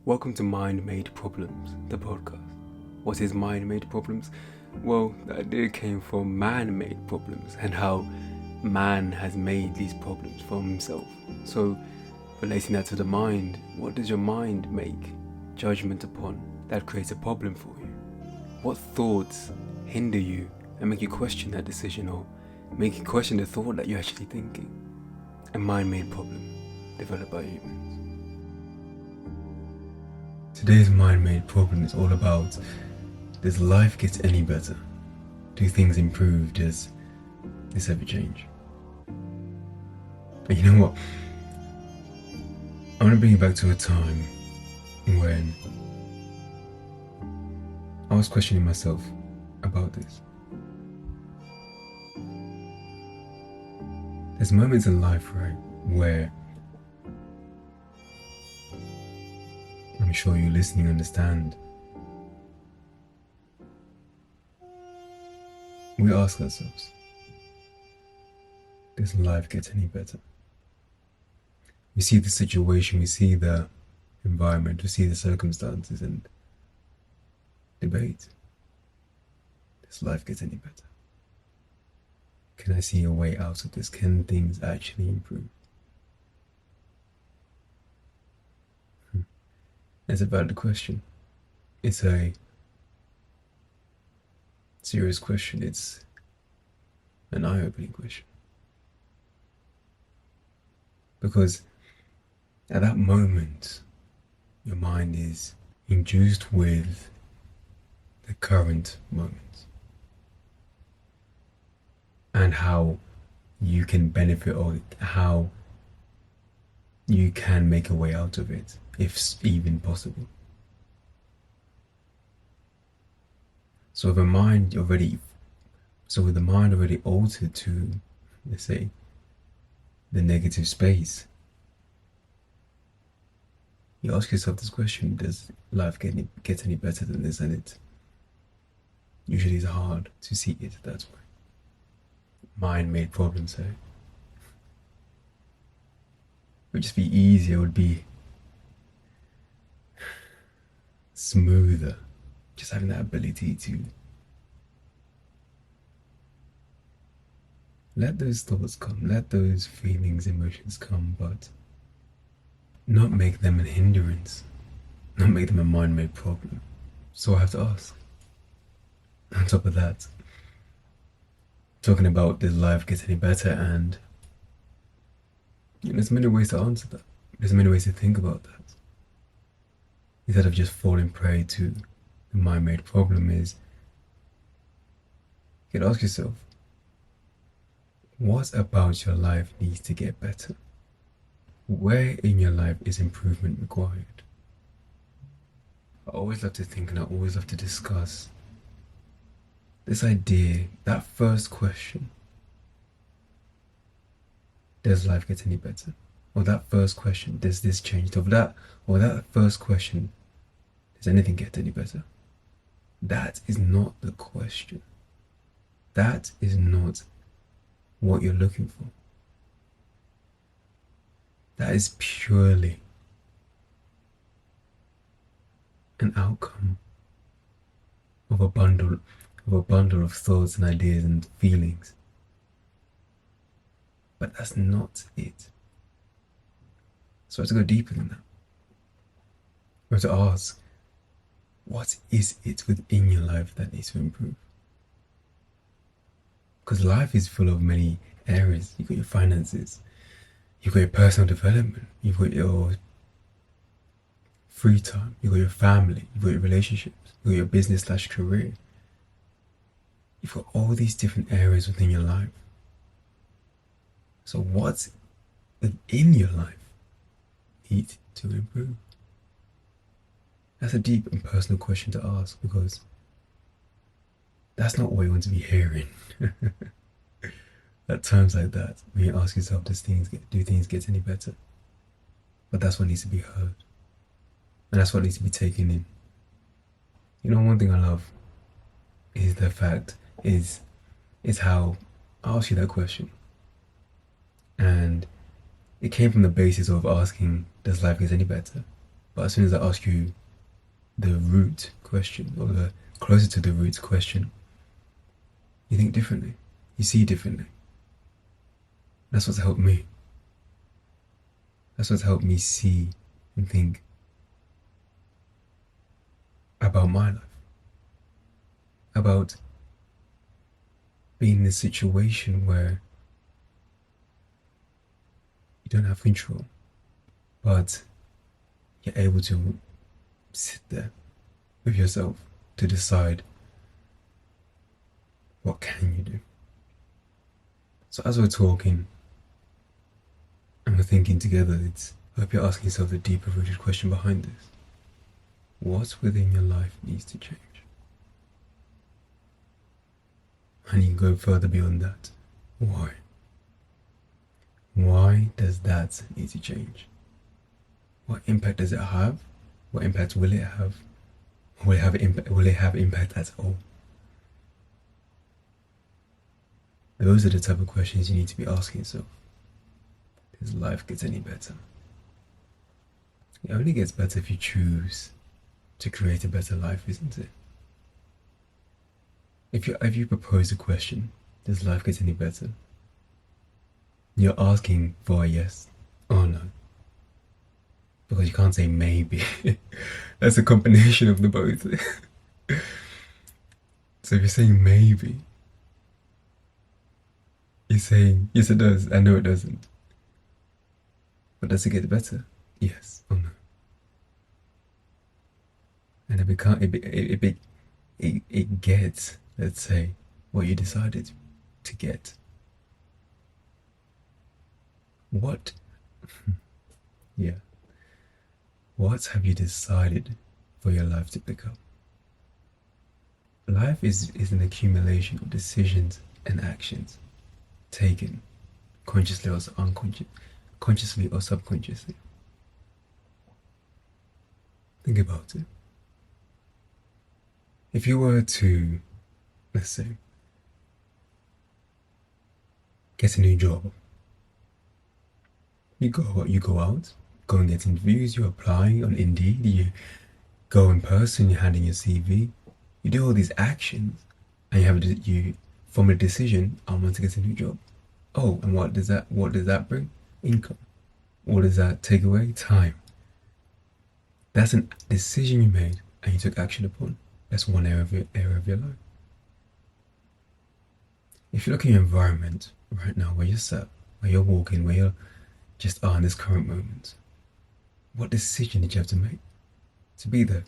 Welcome to Mind-Made Problems, the podcast. What is mind-made problems? Well, the idea came from man-made problems and how man has made these problems for himself. So, relating that to the mind, what does your mind make judgment upon that creates a problem for you? What thoughts hinder you and make you question that decision or make you question the thought that you're actually thinking? A mind-made problem developed by humans. Today's mind-made problem is all about, does life get any better? Do things improve? Does this ever change? And you know what? I want to bring you back to a time when I was questioning myself about this. There's moments in life, right, where I'm sure you listening understand. We ask ourselves, does life get any better? We see the situation, we see the environment, we see the circumstances and debate. Does life get any better? Can I see a way out of this? Can things actually improve? It's a valid question. It's a serious question. It's an eye-opening question. Because at that moment, your mind is induced with the current moment and how you can benefit or how you can make a way out of it, if even possible. So with the mind already altered to, let's say, the negative space, you ask yourself this question: does life get any better than this? And it usually is hard to see it that way. Mind-made problems, eh? It would just be easier, it would be smoother, just having that ability to let those thoughts come, let those feelings, emotions come, but not make them a hindrance, not make them a mind-made problem. So I have to ask, on top of that, talking about does life get any better, and there's many ways to answer that. There's many ways to think about that. Instead of just falling prey to the mind-made problem, is you can ask yourself, what about your life needs to get better? Where in your life is improvement required? I always love to think and I always love to discuss this idea, that first question, does life get any better? Or that first question, does this change? Or that first question, does anything get any better? That is not the question. That is not what you're looking for. That is purely an outcome of a bundle of thoughts and ideas and feelings. But that's not it. So I have to go deeper than that. I have to ask, what is it within your life that needs to improve? Because life is full of many areas. You've got your finances, you've got your personal development, you've got your free time, you've got your family, you've got your relationships, you've got your business/career. You've got all these different areas within your life. So what's within your life needs to improve? That's a deep and personal question to ask, because that's not what you want to be hearing. At times like that, when you ask yourself, do things get any better? But that's what needs to be heard. And that's what needs to be taken in. One thing I love is the fact is how I asked you that question. And it came from the basis of asking, does life get any better? But as soon as I ask you the root question, or the closer to the root question, you think differently. You see differently. That's what's helped me. That's what's helped me see and think about my life. About being in a situation where you don't have control, but you're able to sit there with yourself to decide what can you do. So as we're talking and we're thinking together, I hope you're asking yourself the deeper rooted question behind this. What within your life needs to change? And you can go further beyond that. Why? Why does that need to change? What impact does it have? What impact will it have? Will it have impact at all? Those are the type of questions you need to be asking yourself. Does life get any better? It only gets better if you choose to create a better life, isn't it? If you propose a question, does life get any better? You're asking for a yes or no. Because you can't say maybe. That's a combination of the both. So if you're saying maybe, you're saying yes it does, I know it doesn't. But does it get better? Yes or no? And if it can't, it gets, let's say, what you decided to get. What? Yeah. What have you decided for your life to become? Life is an accumulation of decisions and actions taken consciously or consciously or subconsciously. Think about it. If you were to, let's say, get a new job, you go out, go and get interviews, you apply on Indeed, you go in person, you hand in your CV, you do all these actions, and you form a decision. I want to get a new job. Oh, and what does that bring? Income. What does that take away? Time. That's a decision you made and you took action upon. That's one area of your life. If you look at your environment right now, where you're sat, where you're walking, where you're just are in this current moment, what decision did you have to make to be there?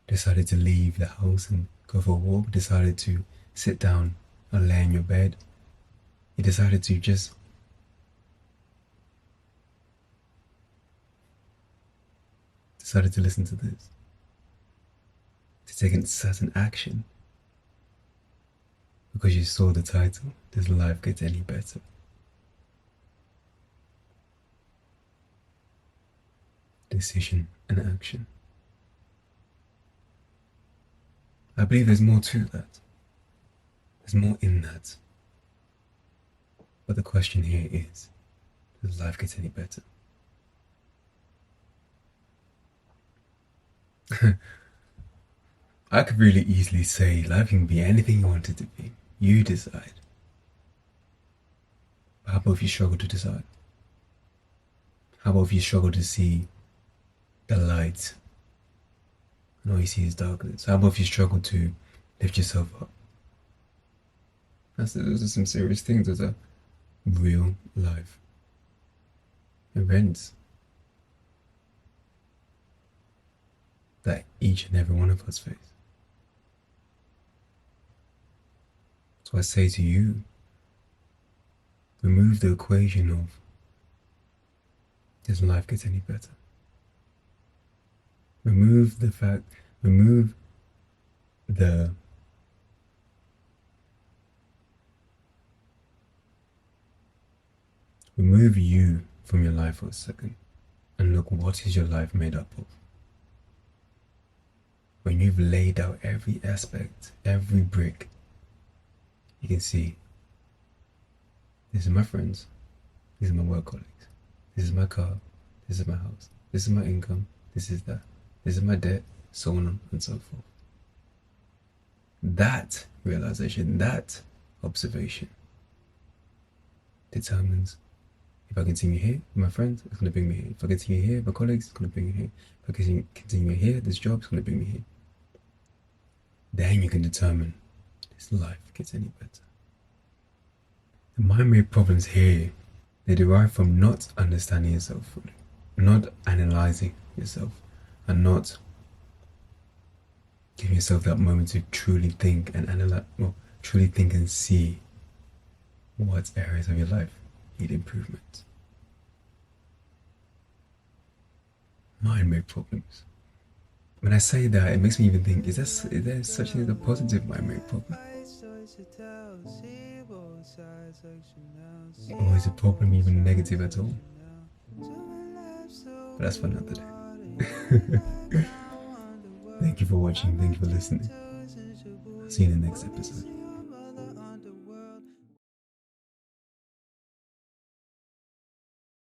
Decided to leave the house and go for a walk, decided to sit down and lay in your bed. You decided to just listen to this, to take a certain action because you saw the title, Does Life Get Any Better? Decision and action. I believe there's more to that. There's more in that. But the question here is, does life get any better? I could really easily say life can be anything you want it to be. You decide. But how about if you struggle to decide? How about if you struggle to see the light and all you see is darkness? How about if you struggle to lift yourself up? Those are some serious things. Those are real life events that each and every one of us face. So I say to you, remove the equation of does life get any better? Remove you from your life for a second and look, what is your life made up of? When you've laid out every aspect, every brick, you can see, these are my friends, these are my work colleagues, this is my car, this is my house, This is my income. This is that. This is my debt. So on and so forth. That realization, that observation determines if I continue here with my friends, it's going to bring me here. If I continue here with my colleagues, it's going to bring me here. If I continue here, this job is going to bring me here. Then you can determine, this life gets any better. The mind-made problems here, they derive from not understanding yourself fully, not analyzing yourself, and not giving yourself that moment to truly think and analyze, truly think and see what areas of your life need improvement. Mind-made problems. When I say that, it makes me even think, is there such a thing as a positive mind-made problem? Or is a problem even negative at all? But that's for another day. Thank you for watching, thank you for listening. I'll see you in the next episode.